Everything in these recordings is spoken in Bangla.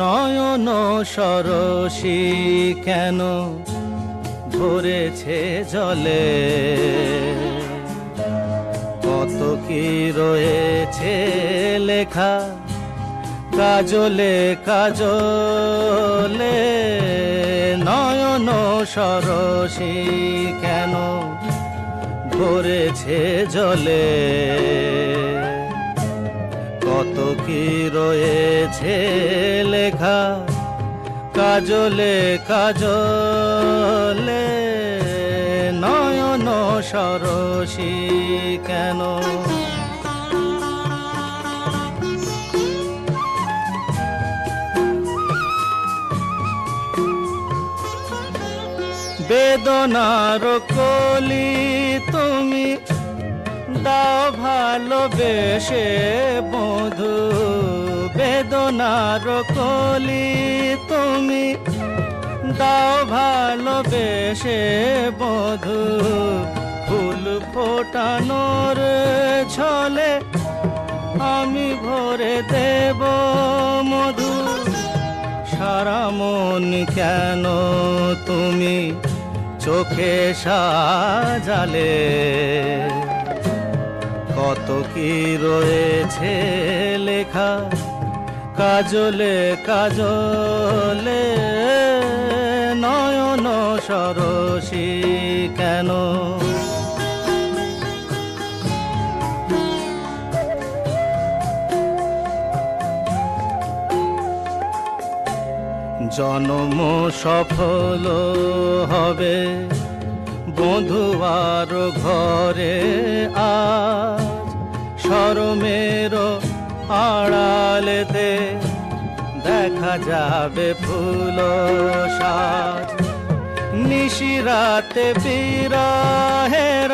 নয়ন সরসী কেন ভরেছে জলে, কত কি রয়েছে লেখা কাজলে কাজলে। নয়ন সরসী কেন ভরেছে জলে, কত কি রয়েছে লেখা কাজলে কাজলে। নয়ন সরসী কেন। বেদনার কলি তুমি দাও ভালোবেসে বধু, বেদনার কলি তুমি দাও ভালোবেসে বধু। ফুল ফোটানোর ছলে আমি ভরে দেব মধু। সারা মন কেন তুমি চোখে সাজালে, কত কি রয়েছে লেখা কাজলে কাজলে। নয়ন সরসী কেন। জন্ম সফল হবে বধুয়ার ঘরে আজ, শরমের আড়ালেতে দেখা যাবে ফুল সাজ। নিশিরাতে বিরহের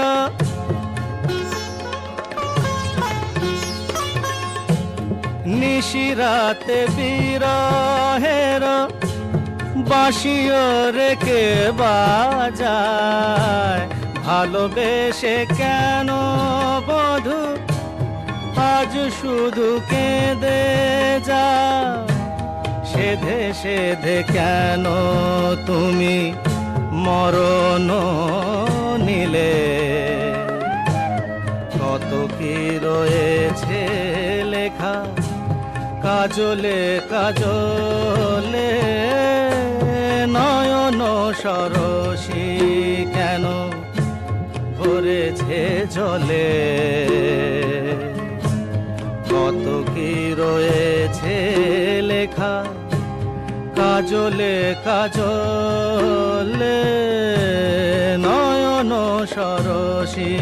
নিশিরাতে বিরহের বাঁশিও রেখে বাজায়। ভালোবেসে কেন বধু আজ শুধু কেঁদে যা, সেধে সেধে কেন তুমি মরণ নিলে। কত কি রয়েছে লেখা কাজলে কাজলে। নয়ন সরসী কেন ভরেছে জলে, কত কি রয়েছে লেখা কাজলে কাজলে। নয়ন সরসী।